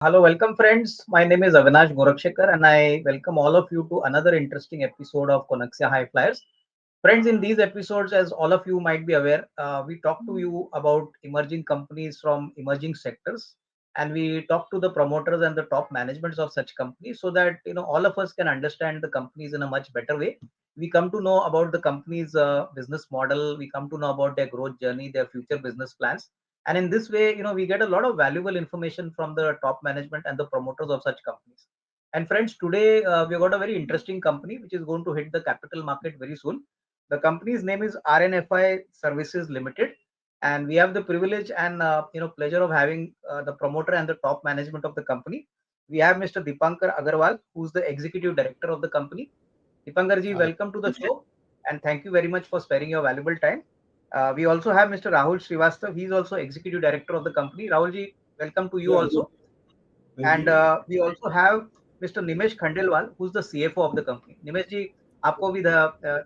Hello, welcome friends. My name is Avinash Gorakshekar and I welcome all of you to another interesting episode of Konexio HighFlyers. Friends, in these episodes, as all of you might be aware, we talk to you about emerging companies from emerging sectors, and we talk to the promoters and the top managements of such companies so that all of us can understand the companies in a much better way. We come to know about the company's business model. We come to know about their growth journey, their future business plans, and in this way we get a lot of valuable information from the top management and the promoters of such companies. And friends, today we've got a very interesting company which is going to hit the capital market very soon. The company's name is RNFI Services Limited, and we have the privilege and pleasure of having the promoter and the top management of the company. We have Mr. Deepankar Agarwal, who's the executive director of the company. Dipankar ji, Hi. welcome to the show, and thank you very much for sparing your valuable time. We also have Mr. Rahul Srivastava. He's also executive director of the company. Rahul ji, welcome to you Yeah, also. thank And you. we also have Mr. Nimesh Khandelwal, who's the CFO of the company. Nimesh ji, आपको भी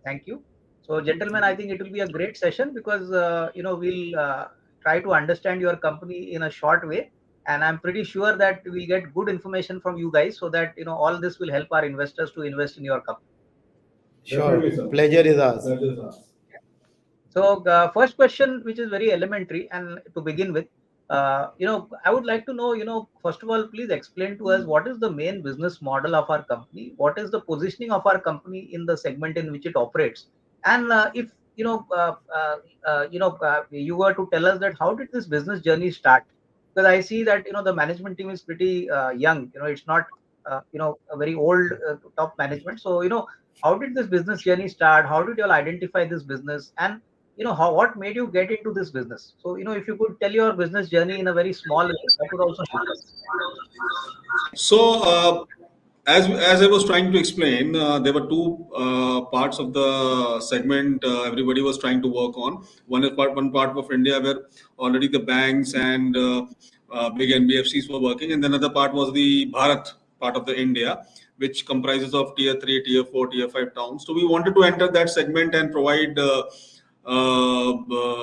thank you. So, gentlemen, I think it will be a great session because we'll try to understand your company in a short way, and I'm pretty sure that we'll get good information from you guys so that all this will help our investors to invest in your company. Sure. Definitely, sir. Pleasure is ours. Pleasure is ours. So the first question, which is very elementary, and to begin with, I would like to know, first of all, please explain to us what is the main business model of our company, what is the positioning of our company in the segment in which it operates, and if you were to tell us that how did this business journey start? Because I see that the management team is pretty young. It's not a very old top management. So how did this business journey start? How did you all identify this business? And how what made you get into this business? So if you could tell your business journey in a very small way, that would also help us. So, as I was trying to explain, there were two parts of the segment everybody was trying to work on. One part of India where already the banks and big NBFCs were working, and then another part was the Bharat part of the India, which comprises of tier 3, tier 4, tier 5 towns. So we wanted to enter that segment and provide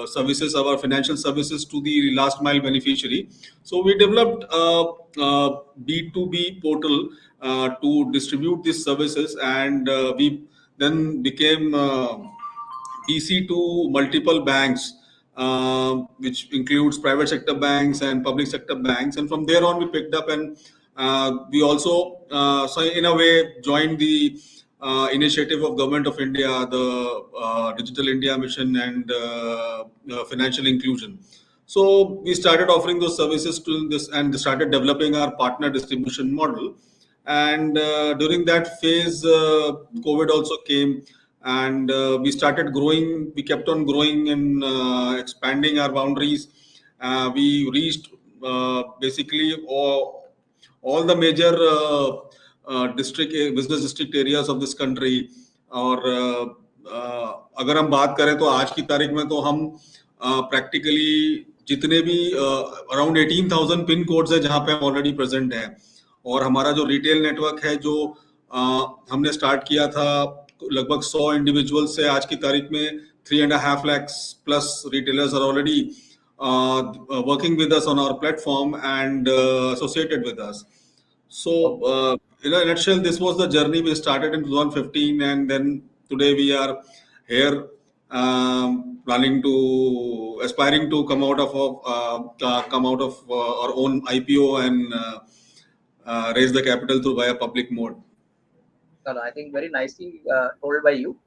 services, our financial services to the last mile beneficiary. So we developed a B2B portal to distribute these services, and we then became BC to multiple banks, which includes private sector banks and public sector banks. And from there on, we picked up, and we also, so in a way, joined the initiative of Government of India, the Digital India Mission, and financial inclusion. So we started offering those services to this and started developing our partner distribution model. And during that phase, COVID also came, and we started growing. We kept on growing and expanding our boundaries. We reached basically all the major district business district areas of this country. और अगर हम बात करें तो आज की तारीख में तो हम प्रैक्टिकली जितने भी अराउंड 18,000 पिन कोड्स है जहाँ पे हम ऑलरेडी प्रेजेंट हैं, और हमारा जो रिटेल नेटवर्क है जो हमने स्टार्ट किया था लगभग 100 इंडिविजुअल से, आज की तारीख में 3.5 lakhs plus retailers are already working with us on our platform and associated with us. So, in a nutshell, this was the journey we started in 2015, and then today we are here, aspiring to come out of our own IPO and raise the capital through via public mode. I think very nicely told by you.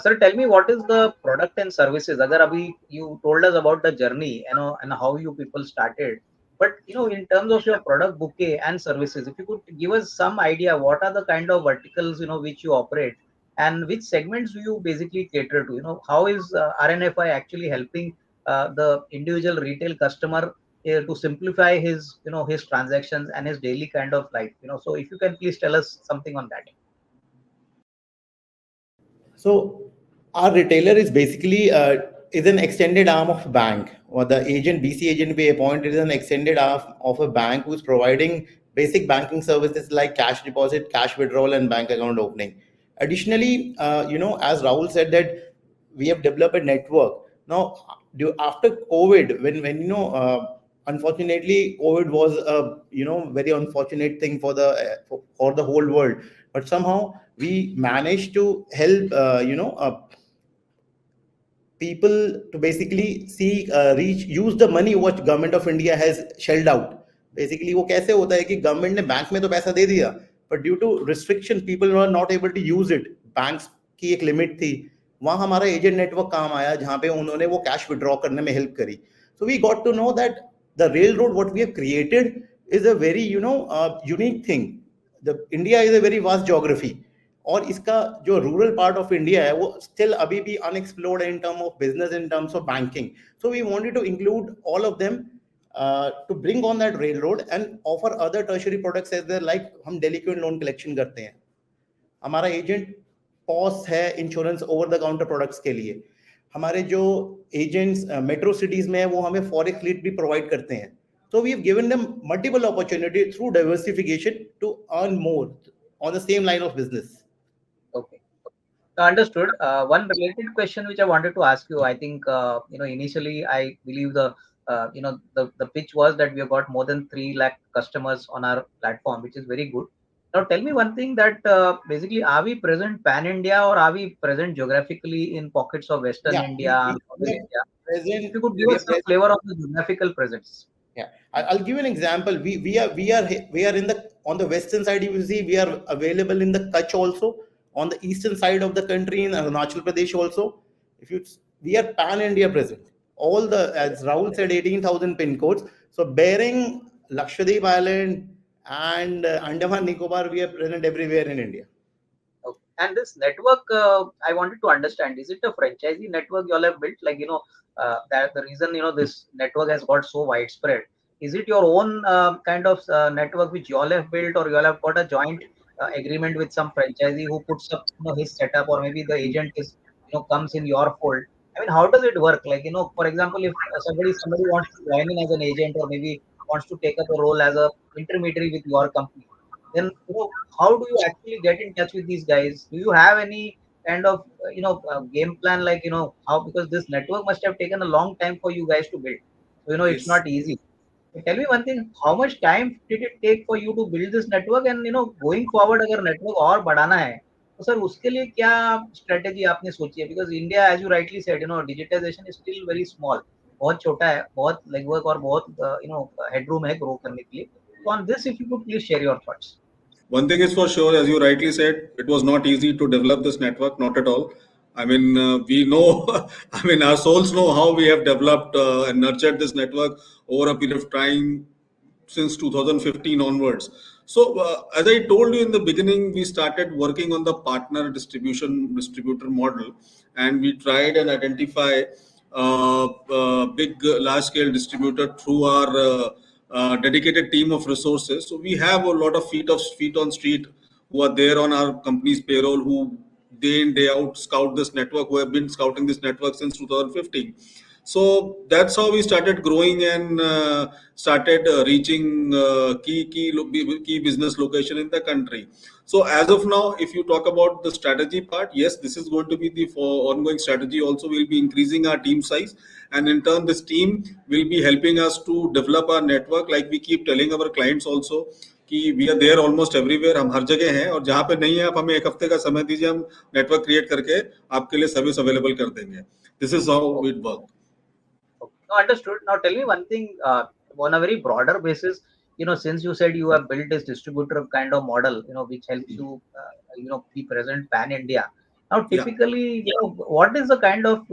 Sir, tell me what is the product and services? Agar abhi you told us about the journey, and how you people started. But in terms of your product bouquet and services, if you could give us some idea, what are the kind of verticals which you operate, and which segments do you basically cater to? How is RNFI actually helping the individual retail customer to simplify his his transactions and his daily kind of life? So if you can please tell us something on that. So our retailer is basically is an extended arm of a bank, or the agent BC agent we appointed is an extended arm of a bank who's providing basic banking services like cash deposit, cash withdrawal, and bank account opening. Additionally, as Rahul said that we have developed a network now. After COVID, when unfortunately, COVID was a very unfortunate thing for the whole world. But somehow we managed to help people to basically reach use the money what government of India has shelled out. Basically वो कैसे होता है कि government ने bank में तो पैसा दे दिया, but due to restriction people were not able to use it. Banks की एक लिमिट थी, वहाँ हमारा एजेंट नेटवर्क काम आया जहाँ पे उन्होंने वो कैश विड्रॉ करने में हेल्प करी. So we got to know that the railroad what we have created is a very unique thing. The India is a very vast geography, और इसका जो रूरल पार्ट ऑफ इंडिया है वो still अभी भी unexplored in term of business, in terms of banking. So we wanted to include all of them to bring on that rail road and offer other tertiary products as there. Like हम delinquent loan collection करते हैं, हमारा agent POS है insurance over the counter products के लिए. हमारे जो agents metro cities में है वो हमें फॉरेक्स फ्लीट भी प्रोवाइड करते हैं. So we've given them multiple opportunity through diversification to earn more on the same line of business. Okay. Understood. One related question which I wanted to ask you, I think, initially I believe the pitch was that we have got more than 3 lakh customers on our platform, which is very good. Now tell me one thing, that basically are we present pan-India or are we present geographically in pockets of Western India and Southern India? If you could give us some flavor of the geographical presence. Yeah, I'll give you an example. We are in the on the western side. You will see we are available in the Kutch also, on the eastern side of the country in Arunachal Pradesh also. We are pan India present. All the, as Rahul said, 18,000 pin codes. So bearing Lakshadweep Island and Andaman Nicobar, we are present everywhere in India. Okay. And this network, I wanted to understand, is it a franchisee network you all have built? Like, that the reason, this network has got so widespread. Is it your own kind of network which you all have built, or you all have got a joint agreement with some franchisee who puts up his setup, or maybe the agent is comes in your fold? I mean, how does it work? Like, for example, if somebody wants to join in as an agent, or maybe wants to take up a role as a intermediary with your company, then how do you actually get in touch with these guys? Do you have any kind of game plan, like how, because this network must have taken a long time for you guys to build, so it's not easy. So tell me one thing, how much time did it take for you to build this network, and going forward अगर network और बढ़ाना है तो sir उसके लिए क्या strategy आपने सोची है? Because India, as you rightly said, digitization is still very small, बहुत छोटा है, बहुत legwork और बहुत headroom है grow करने के लिए. So on this, if you could please share your thoughts. One thing is for sure, as you rightly said, it was not easy to develop this network, not at all. I mean, we know, I mean, our souls know how we have developed and nurtured this network over a period of time since 2015 onwards. So, as I told you in the beginning, we started working on the partner distributor model, and we tried and identify big, large-scale distributor through our dedicated team of resources. So we have a lot of feet on street who are there on our company's payroll, who day in day out scout this network, who have been scouting this network since 2015. So that's how we started growing and started reaching key business location in the country. So as of now, if you talk about the strategy part, yes, this is going to be the ongoing strategy. Also, we'll be increasing our team size, and in turn, this team will be helping us to develop our network. Like we keep telling our clients also, कि we are there almost everywhere, हम हर जगह हैं, और जहाँ पे नहीं है आप हमें एक हफ्ते का समय दीजिए, हम नेटवर्क क्रिएट करके आपके लिए सर्विस अवेलेबल कर देंगे. This is how it works. No, understood. Now tell me one thing, on a very broader basis, since you said you have built this distributor kind of model, which helps you, be present pan India. Now, typically, what is the kind of,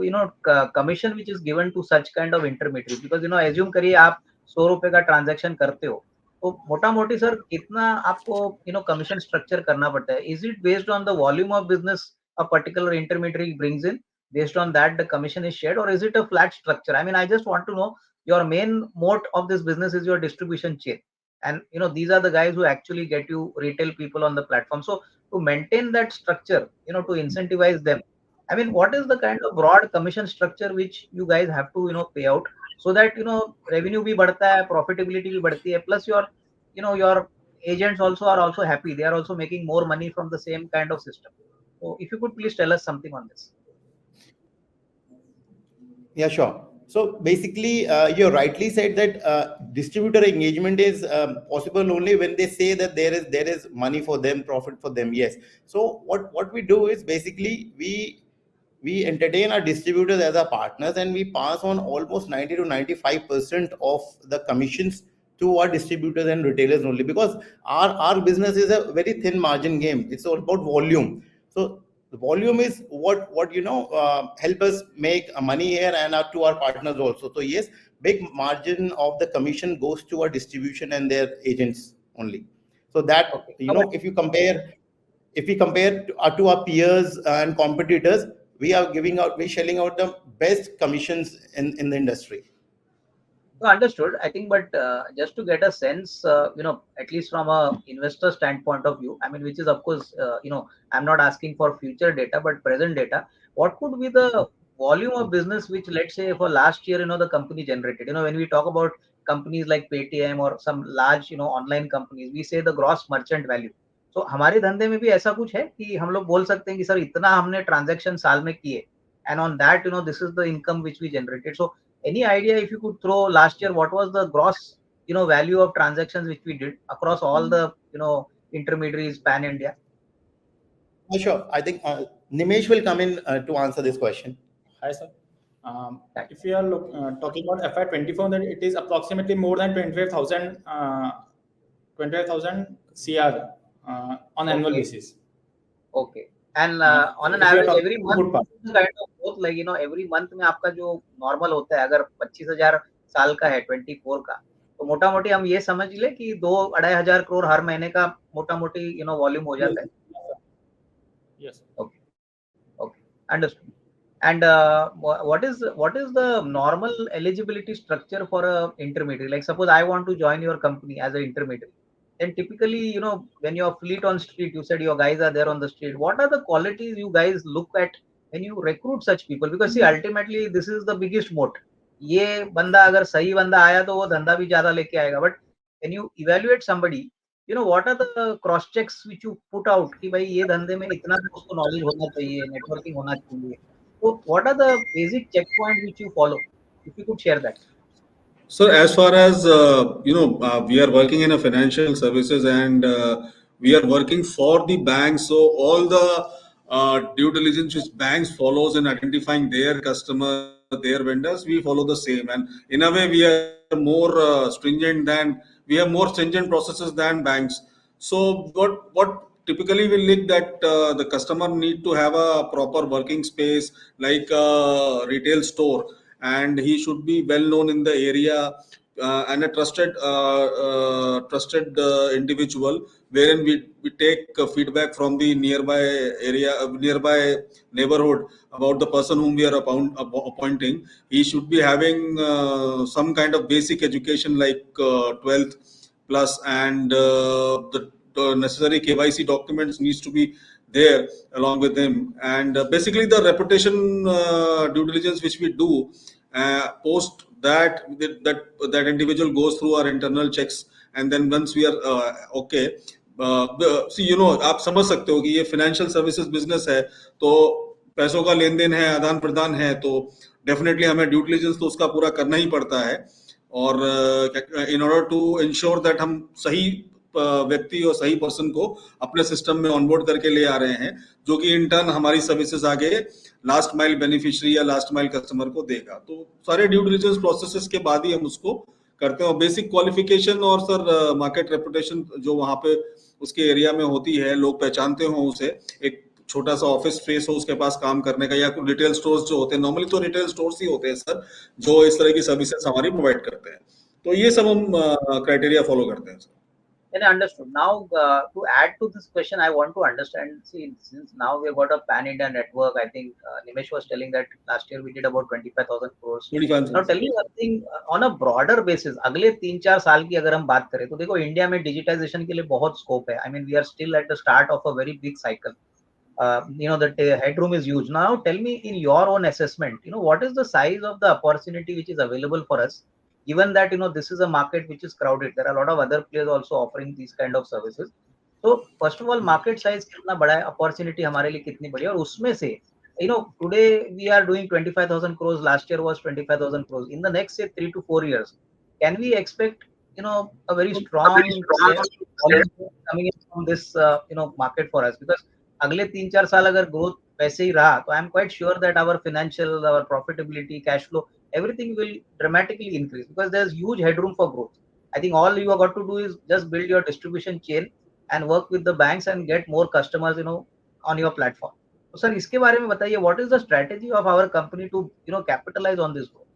commission which is given to such kind of intermediary? Because, assume करिए आप 100 रुपए का transaction करते हो, तो मोटा मोटी sir कितना आपको, commission structure करना पड़ता है? Is it based on the volume of business a particular intermediary brings in? Based on that, the commission is shared, or is it a flat structure? I mean, I just want to know, your main moat of this business is your distribution chain, and these are the guys who actually get you retail people on the platform. So to maintain that structure, to incentivize them, I mean, what is the kind of broad commission structure which you guys have to pay out, so that revenue bhi badhta hai, profitability bhi badhti hai, plus your agents are also happy, they are also making more money from the same kind of system. So if you could please tell us something on this. Yeah, sure. So basically, you rightly said that distributor engagement is possible only when they say that there is money for them, profit for them. Yes. So what we do is basically we entertain our distributors as our partners, and we pass on almost 90 to 95% of the commissions to our distributors and retailers only, because our business is a very thin margin game. It's all about volume. So the volume is what help us make money here and to our partners also. So yes, big margin of the commission goes to our distribution and their agents only. So that, Okay. if we compare to our peers and competitors, we're shelling out the best commissions in the industry. So understood. I think, but just to get a sense, at least from a investor standpoint of view, I mean, which is of course, I'm not asking for future data, but present data. What could be the volume of business which, let's say, for last year, the company generated? When we talk about companies like Paytm or some large, online companies, we say the gross merchant value. So हमारे धंधे में भी ऐसा कुछ है कि हम लोग बोल सकते हैं कि सर इतना हमने ट्रांजैक्शन साल में किए, and on that, this is the income which we generated. So any idea if you could throw last year what was the gross value of transactions which we did across all the intermediaries pan India? Sure. I think Nimesh will come in to answer this question. Hi, sir. If we are talking about FY24, then it is approximately more than 25,000 CR on annual basis. Okay. And on an if you are average talking every about month good part. kind of growth, like every month में आपका जो normal होता है, अगर 25,000 साल का है 24 का, तो मोटा मोटी हम ये समझ ले कि 2-2,500 करोड़ हर महीने का मोटा मोटी वॉल्यूम हो जाता है. Yes. Okay. Okay. Understood. And what is the normal eligibility structure for a intermediary? Like suppose I want to join your company as an intermediary. Then typically, when you're fleet on street, you said your guys are there on the street. What are the qualities you guys look at when you recruit such people? Because see, ultimately, this is the biggest moat. ये बंदा अगर सही बंदा आया तो वो धंधा भी ज्यादा लेके आएगा. But when you evaluate somebody, what are the cross checks which you put out कि भाई ये धंधे में इतना तो उसको knowledge होना चाहिए, networking होना चाहिए. So what are the basic checkpoints which you follow? If you could share that. So as far as we are working in a financial services, and we are working for the banks. So all the due diligence which banks follows in identifying their customer, their vendors, we follow the same. And in a way, we are more we have more stringent processes than banks. So what typically will lead that the customer need to have a proper working space like a retail store, and he should be well known in the area, and a trusted individual, wherein we take feedback from the nearby area, nearby neighborhood about the person whom we are appointing. He should be having some kind of basic education like 12th plus, and the necessary KYC documents needs to be there along with him. And basically the reputation due diligence which we do, post that individual goes through our internal checks, and then once we are okay, see, आप समझ सकते हो कि ये financial services business है, तो पैसों का लेन देन है, आदान प्रदान है, तो डेफिनेटली हमें ड्यू डिलिजेंस तो उसका पूरा करना ही पड़ता है. और in order to ensure that हम सही व्यक्ति और सही पर्सन को अपने सिस्टम में ऑनबोर्ड करके ले आ रहे हैं, जो कि इन टर्न हमारी सर्विसेज आगे लास्ट माइल बेनिफिशियरी या लास्ट माइल कस्टमर को देगा. तो सारे ड्यू डिलिजेंस प्रोसेसेस के बाद ही हम उसको करते हैं. और बेसिक क्वालिफिकेशन और सर मार्केट रेपुटेशन जो वहां पे उसके एरिया में होती है, लोग पहचानते हो उसे, एक छोटा सा ऑफिस स्पेस हो उसके पास काम करने का, या कुछ रिटेल स्टोर्स जो होते हैं, नॉर्मली तो रिटेल स्टोर्स ही होते हैं सर, जो इस तरह की सर्विसेज हमारी प्रोवाइड करते हैं. तो ये सब हम क्राइटेरिया फॉलो करते हैं sir. Then understood. Now, to add to this question, I want to understand. See, since now we've got a pan India network, I think Nimesh was telling that last year we did about 25,000 crores. 25,000. Now, tell me one thing on a broader basis. अगले 3-4 साल की अगर हम बात करें, तो देखो India में डिजिटाइजेशन के लिए बहुत स्कोप है. I mean, we are still at the start of a very big cycle. The headroom is huge. Now, tell me in your own assessment, what is the size of the opportunity which is available for us? Given that this is a market which is crowded, there are a lot of other players also offering these kind of services. So first of all, market size कितना बड़ा है, opportunity हमारे लिए कितनी बड़ी है, और उसमें से today we are doing 25,000 crores. Last year was 25,000 crores. In the next, say, 3 to 4 years, can we expect, a very strong volume coming in from this, market for us? Because अगले 3-4 साल अगर growth वैसे ही रहा, तो I am quite sure that our financial, our profitability, cash flow, everything will dramatically increase because there's huge headroom for growth. I think all you have got to do is just build your distribution chain and work with the banks and get more customers, on your platform. तो sir इसके बारे में बताइए, what is the strategy of our company to capitalize on this growth?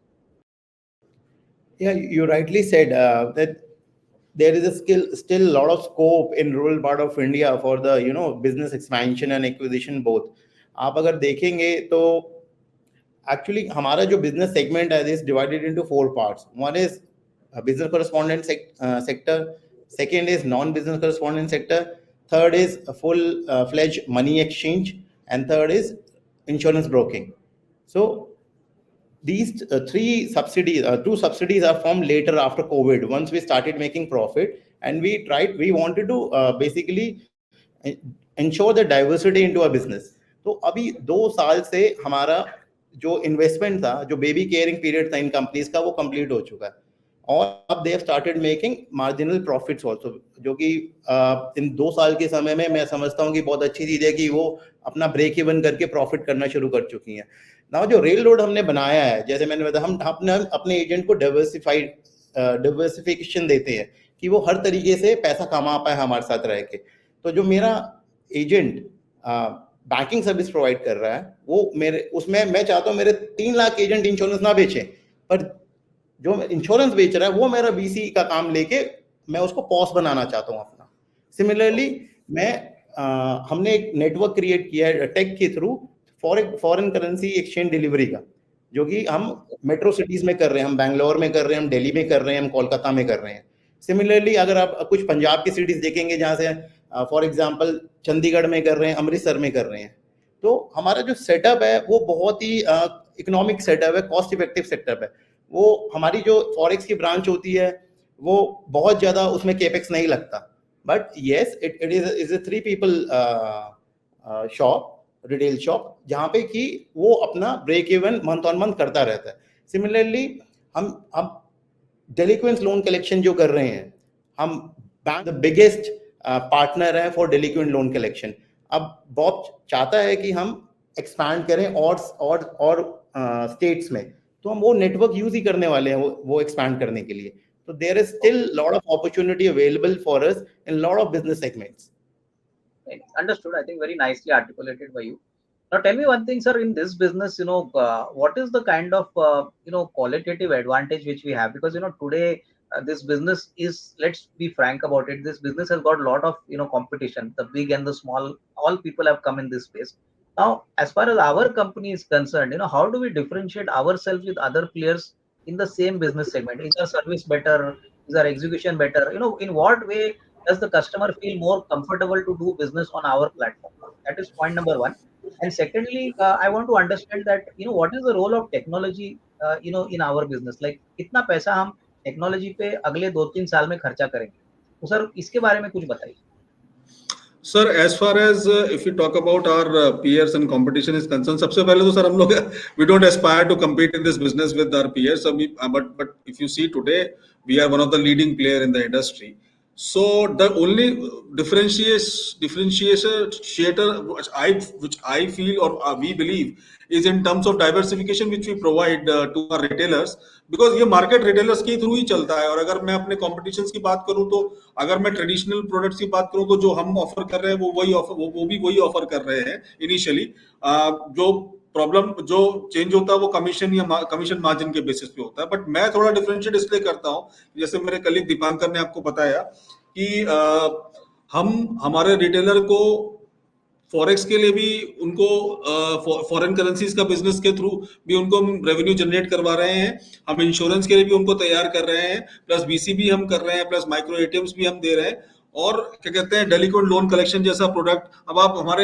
Yeah, you rightly said that there is still a lot of scope in rural part of India for the business expansion and acquisition both. आप अगर देखेंगे तो actually हमारा जो business segment है is divided into 4 parts. One is business correspondent sector, second is non-business correspondent sector, third is a full-fledged money exchange, and third is insurance broking. So these two subsidies are formed later after COVID. Once we started making profit, and we wanted to basically ensure the diversity into our business. तो अभी 2 साल से हमारा जो investment था, जो baby caring period था इन companies का, वो कंप्लीट हो चुका है और अब they have started making marginal profits also, जो कि इन 2 साल के समय में मैं समझता हूँ कि बहुत अच्छी चीज है कि वो अपना ब्रेक इवन करके प्रॉफिट करना शुरू कर चुकी हैं. नाउ जो रेल रोड हमने बनाया है, जैसे मैंने बताया, हम अपने एजेंट को डाइवर्सिफिकेशन देते हैं कि वो हर तरीके से पैसा कमा पाए हमारे साथ रह के. तो जो मेरा एजेंट बैंकिंग सर्विस प्रोवाइड कर रहा है, वो उसमें मैं चाहता हूँ मेरे 3 लाख एजेंट इंश्योरेंस ना बेचे, पर जो इंश्योरेंस बेच रहा है वो मेरा बीसी का काम लेके मैं उसको पॉस बनाना चाहता हूँ अपना. सिमिलरली हमने एक नेटवर्क क्रिएट किया है टेक के through foreign currency exchange delivery का, जो कि हम मेट्रो सिटीज में कर रहे हैं, हम बैंगलोर में कर रहे हैं, हम दिल्ली में कर रहे हैं, हम कोलकाता में कर रहे हैं. सिमिलरली अगर आप कुछ पंजाब की सिटीज देखेंगे, जहाँ से फॉर एग्जांपल चंडीगढ़ में कर रहे हैं, अमृतसर में कर रहे हैं, तो हमारा जो सेटअप है वो बहुत ही इकोनॉमिक सेटअप है, कॉस्ट इफेक्टिव सेटअप है. वो हमारी जो फॉरेक्स की ब्रांच होती है वो बहुत ज्यादा उसमें केपेक्स नहीं लगता, but yes it is a 3 people shop, retail shop, जहाँ पे कि वो अपना break even month on month करता रहता है. सिमिलरली हम डेलिक्वेंस लोन कलेक्शन जो कर रहे हैं, हम बैंक द बिगेस्ट पार्टनर है फॉर डेलिक्वेंट लोन कलेक्शन. अब बॉब चाहता है कि हम एक्सपैंड करें और स्टेट्स में, तो हम वो नेटवर्क यूज ही करने वाले हैं वो एक्सपैंड करने के लिए. तो there is still lot of opportunity available for us in lot of business segments. Understood. I think very nicely articulated by you. Now tell me one thing, sir. In this business, what is the kind of qualitative advantage which we have? Because today this business is, let's be frank about it, this business has got a lot of competition. The big and the small, all people have come in this space. Now, as far as our company is concerned, how do we differentiate ourselves with other players in the same business segment? Is our service better? Is our execution better? In what way does the customer feel more comfortable to do business on our platform? That is point number 1. And secondly, I want to understand that what is the role of technology in our business? Like कितना पैसा हम technology पे अगले 2-3 साल में खर्चा करेंगे? तो सर इसके बारे में कुछ बताइए. Sir, as far as if we talk about our peers and competition is concerned, सबसे पहले तो सर हम लोग we don't aspire to compete in this business with our peers. But if you see today, we are one of the leading player in the industry. So the only differentiator which I feel or we believe is in terms of diversification which we provide to our retailers, because ये market retailers के through ही चलता है. और अगर मैं अपने competitions की बात करूं, तो अगर मैं ट्रेडिशनल प्रोडक्ट्स की बात करूं, तो जो हम ऑफर कर रहे हैं वो भी वही ऑफर कर रहे हैं इनिशियली. जो प्रॉब्लम जो चेंज होता है वो कमीशन या कमीशन मार्जिन के बेसिस पे होता है. बट मैं थोड़ा डिफरेंशिएट इसलिए करता हूँ, जैसे मेरे कलीग दीपांकर ने आपको बताया कि हम हमारे रिटेलर को फॉरेक्स के लिए भी उनको फॉरेन करेंसीज का बिजनेस के थ्रू भी उनको रेवेन्यू जनरेट करवा रहे हैं. हम इंश्योरेंस के लिए भी उनको तैयार कर रहे हैं, प्लस बीसी भी हम कर रहे हैं, प्लस माइक्रो एटीएम्स भी हम दे रहे हैं, और क्या कहते हैं डेलिक्वेंट लोन कलेक्शन जैसा प्रोडक्ट. अब आप हमारे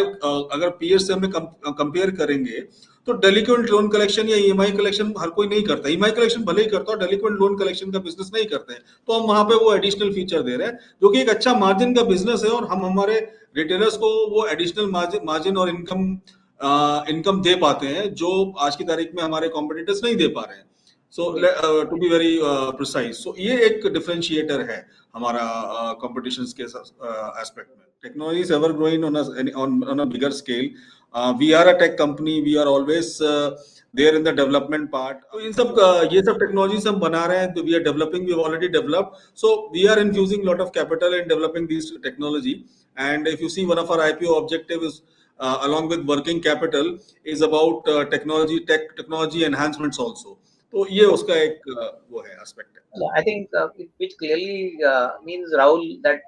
अगर पीएर से हमें कंपेयर करेंगे तो डेलिक्वेंट लोन कलेक्शन या ईएमआई कलेक्शन हर कोई नहीं करता. ईएमआई कलेक्शन भले ही करता हो, डेलिक्वेंट लोन कलेक्शन का बिजनेस नहीं करते हैं. तो हम वहां पे वो एडिशनल फीचर दे रहे हैं, जो कि एक अच्छा मार्जिन का बिजनेस है, और हम हमारे रिटेलर्स को वो एडिशनल मार्जिन और इनकम इनकम दे पाते हैं जो आज की तारीख में हमारे कॉम्पिटिटर्स नहीं दे पा रहे हैं. So to be very precise, so ये एक differentiator है हमारा competitions के aspect में. Technology is ever growing on a bigger scale. We are a tech company. We are always there in the development part. तो इन सब ये सब technologies हम बना रहे हैं. We are developing. We have already developed. So we are infusing lot of capital in developing these technology. And if you see, one of our IPO objective is along with working capital is about technology enhancements also. तो ये उसका एक वो है aspect है. I think which clearly means, Rahul, that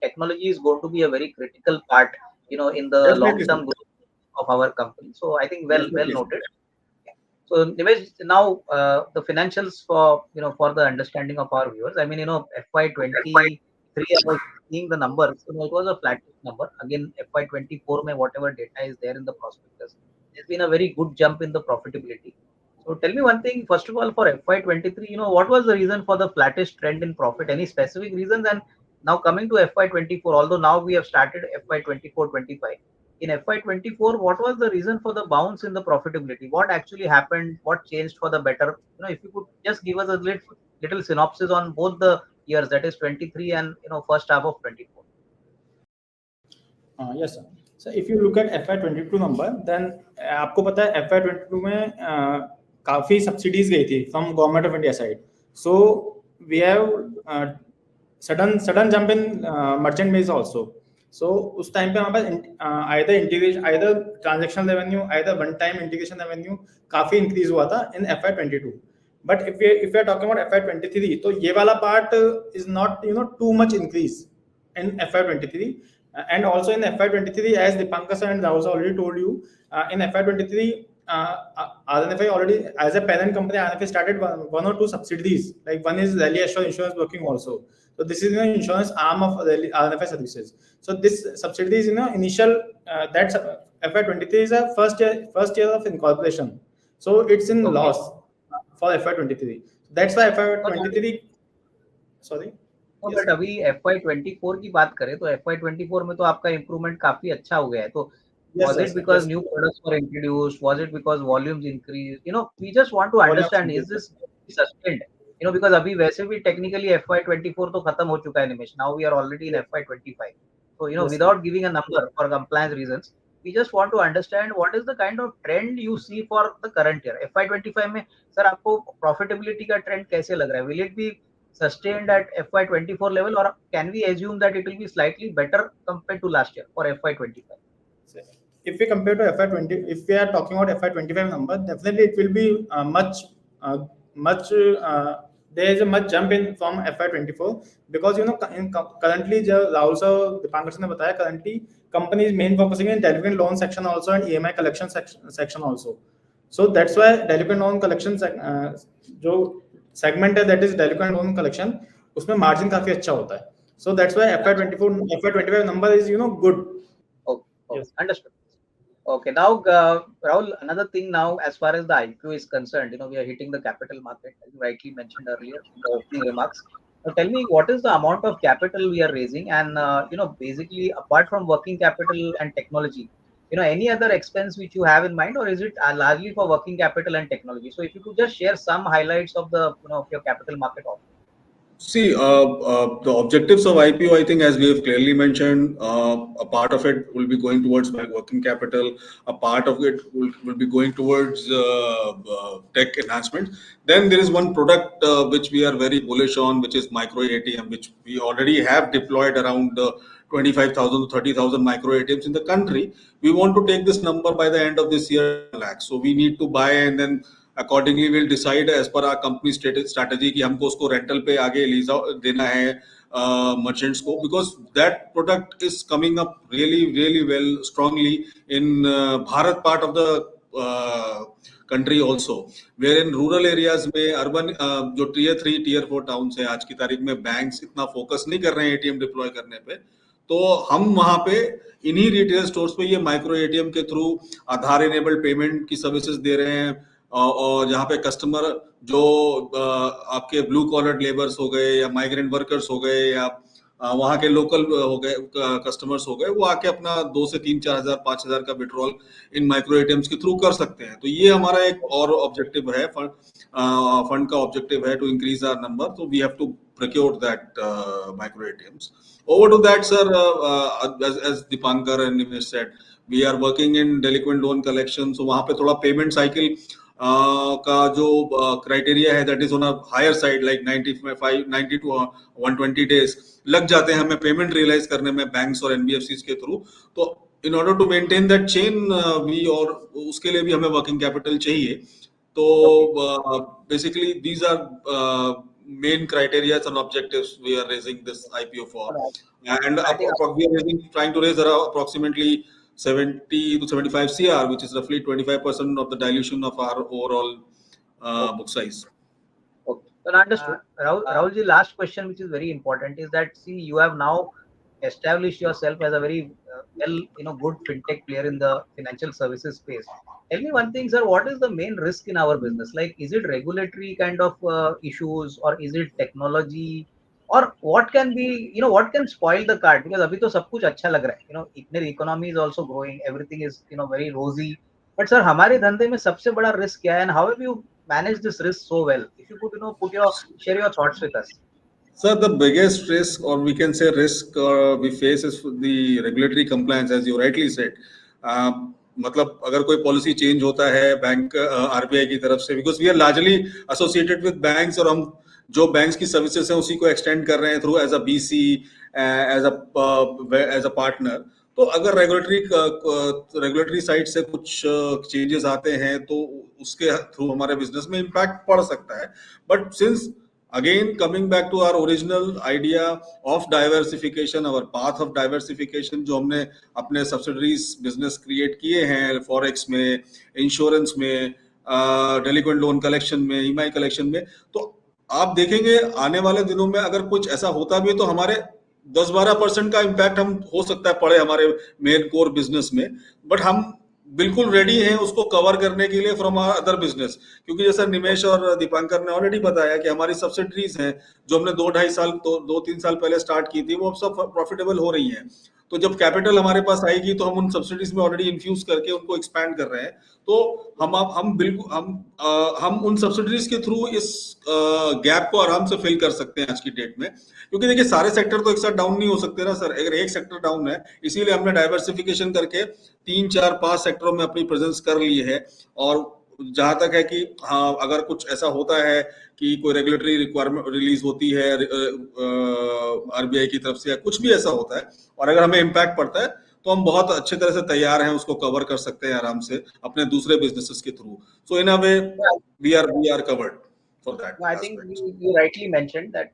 technology is going to be a very critical part, in the Definitely, long-term sir. growth of our company. So I think well Definitely, sir. noted. So Nimesh, now the financials for for the understanding of our viewers. I mean, FY23, I was seeing the numbers. It was a flat number. Again, FY24, whatever data is there in the prospectus, there's been a very good jump in the profitability. So tell me one thing, first of all, for FY23, what was the reason for the flattish trend in profit? Any specific reasons? And now coming to FY24, although now we have started FY24-25, in FY24, what was the reason for the bounce in the profitability? What actually happened? What changed for the better? If you could just give us a little synopsis on both the years, that is 23 and first half of 24. Yes, sir. So if you look at FY22 number, then आपको पता है FY22 में काफी subsidies गई थी from government of India side. So we have sudden jump in merchant base also. So उस time पे हमारे पास either integration, either transactional revenue, either one time integration revenue काफी increase हुआ था in FY22. But if we are talking about FY23, तो ये वाला part is not too much increase in FY23. And also in FY23, as Deepankar sir and Rahul already told you, in FY23, RNFI already, as a parent company, RNFI started one or two subsidiaries. Like one is Rally Assure Insurance working also. So this is an insurance arm of RNFI Services. So this subsidiary is initial. That FY23 is a first year of incorporation. So it's in loss for FY23. That's why FY23. Sorry. But अभी FY24 की बात करें तो FY24 में तो आपका improvement काफी अच्छा हो गया है. तो was it because new products were introduced? Was it because volumes increased? We just want to understand, is this sustained? Because अभी वैसे भी technically FY24 तो खत्म हो चुका है निमेश. Now we are already in FY25. So without giving a number for compliance reasons, we just want to understand what is the kind of trend you see for the current year. FY25 में sir आपको profitability का trend कैसे लग रहा है? Will it be sustained at FY24 level, or can we assume that it will be slightly better compared to last year for FY25? If we compare to FY20, if we are talking about FY25 number, definitely it will be there is a much jump in from FY24 because currently Rahul sir, Deepankar sir ने बताया, currently company is main focusing in delinquent loan section also and EMI collection section also. So that's why delinquent loan collection जो segment है, that is delinquent loan collection, उसमें margin काफी अच्छा होता है. So that's why FY25 number is good. Okay. Yes. Understood. Okay, now Rahul, another thing now, as far as the IPO is concerned, we are hitting the capital market, as you rightly mentioned earlier in the opening remarks. Now tell me, what is the amount of capital we are raising, and basically apart from working capital and technology, any other expense which you have in mind, or is it largely for working capital and technology? So if you could just share some highlights of the of your capital market offering. See, the objectives of IPO, I think, as we have clearly mentioned, a part of it will be going towards working capital, a part of it will be going towards tech enhancement. Then there is one product which we are very bullish on, which is micro ATM, which we already have deployed around 25,000 to 30,000 micro ATMs in the country. We want to take this number by the end of this year, lakh. So we need to buy, and then accordingly we'll decide as per our company strategy कि हमको उसको rental पे आगे lease देना है merchants को, because that product is coming up really well strongly in Bharat part of the country also, where in rural areas में urban जो tier 3 tier 4 towns है, आज की तारीख में banks इतना focus नहीं कर रहे हैं ATM deploy करने पे, तो हम वहाँ पे इन्हीं retail stores पे ये micro ATM के through आधार enabled payment की services दे रहे हैं, और जहाँ पे कस्टमर जो आपके ब्लू कॉलर लेबर्स हो गए या माइग्रेंट वर्कर्स हो गए या वहाँ के लोकल हो गए कस्टमर्स हो गए, वो आके अपना 2 से 3, 4,000, 5,000 का विड्रॉल इन माइक्रो एटीएम्स के थ्रू कर सकते हैं। तो ये हमारा एक और ऑब्जेक्टिव है, फंड का ऑब्जेक्टिव है टू इंक्रीज आवर नंबर, तो we have to procure that micro ATMs. Over to that, sir, as Deepankar and Nimesh said, we are working in delinquent loan collection, so वहाँ पे थोड़ा payment cycle का जो criteria है, that is on a higher side, like 90 to 120 days लग जाते हैं हमें payment realize करने में banks और NBFCs के through। तो in order to maintain that chain, we और उसके लिए भी हमें working capital चाहिए। तो basically these are main criteria and objectives we are raising this IPO for, and we are trying to raise around approximately 70 to 75 CR, which is roughly 25% of the dilution of our overall book size. Okay, so understood. Rahul ji, last question, which is very important, is that see, you have now established yourself as a very good fintech player in the financial services space. Tell me one thing, sir, what is the main risk in our business? Like, is it regulatory kind of issues, or is it technology, or what can be, what can spoil the cart? Because abhi to sab kuch acha lag raha hai, the economy is also growing, everything is very rosy, but sir, हमारे धंधे में सबसे बड़ा risk क्या है, and how have you managed this risk so well? If you could share your thoughts with us. Sir, the biggest risk, or we can say risk, we face is the regulatory compliance, as you rightly said. मतलब अगर कोई policy change होता है bank RBI की तरफ से, because we are largely associated with banks, और हम जो बैंक्स की सर्विसेज हैं उसी को एक्सटेंड कर रहे हैं through as a BC, as a partner. तो अगर रेगुलेटरी साइड से कुछ चेंजेस आते हैं तो उसके थ्रू हमारे बिजनेस में इम्पैक्ट पड़ सकता है। But since again coming back to our original idea of diversification, our path of diversification, जो हमने अपने subsidiaries business create किए हैं फॉरेक्स में, इंश्योरेंस में, delinquent लोन कलेक्शन में, ईएमआई कलेक्शन में, तो आप देखेंगे आने वाले दिनों में अगर कुछ ऐसा होता भी है तो हमारे 10-12% का इम्पैक्ट हम हो सकता है पड़े हमारे मेन कोर बिजनेस में, बट हम बिल्कुल रेडी हैं उसको कवर करने के लिए फ्रॉम आवर अदर बिजनेस। क्योंकि जैसा निमेश और दीपांकर ने ऑलरेडी बताया कि हमारी सब्सिडरीज हैं जो हमने 2-3 साल पहले स्टार्ट की थी, वो अब सब प्रॉफिटेबल हो रही हैं। तो जब कैपिटल हमारे पास आएगी तो हम उन सब्सिडीज में ऑलरेडी इन्फ्यूज करके उनको एक्सपैंड कर रहे हैं। तो हम बिल्कुल हम उन सब्सिडीज के थ्रू इस गैप को आराम से फिल कर सकते हैं आज की डेट में। क्योंकि देखिए सारे सेक्टर तो एक साथ डाउन नहीं हो सकते ना सर, अगर एक सेक्टर डाउन है, इसीलिए हमने डाइवर्सिफिकेशन करके 3-4-5 सेक्टरों में अपनी प्रेजेंस कर ली है। और जहां तक है कि हाँ, अगर कुछ ऐसा होता है कि कोई रेगुलेटरी रिक्वायरमेंट रिलीज होती है आरबीआई की तरफ से या कुछ भी ऐसा होता है और अगर हमें इम्पैक्ट पड़ता है तो हम बहुत अच्छे तरह से तैयार हैं उसको कवर कर सकते हैं आराम से अपने दूसरे बिजनेसेस के through. So in a way we are covered for that. I think you rightly mentioned that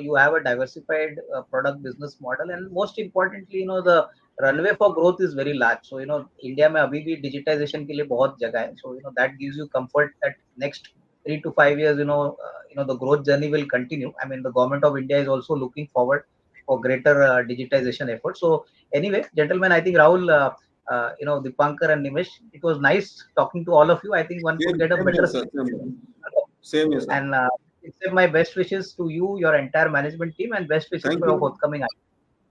you have a diversified product business model, and most importantly the runway for growth is very large. So India में अभी भी digitization के लिए बहुत जगह है. So that gives you comfort that next 3 to 5 years the growth journey will continue. I mean, the government of India is also looking forward for greater digitization efforts. So anyway, gentlemen, I think Rahul, Deepankar and Nimesh, it was nice talking to all of you. I think one could get a better same yes, and accept my best wishes to you, your entire management team, and best wishes for your forthcoming IPO.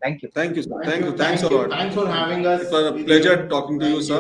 Thank you. Thank you, sir. Thank you. Thanks a lot. Thanks for having us. It was a pleasure talking to you, sir.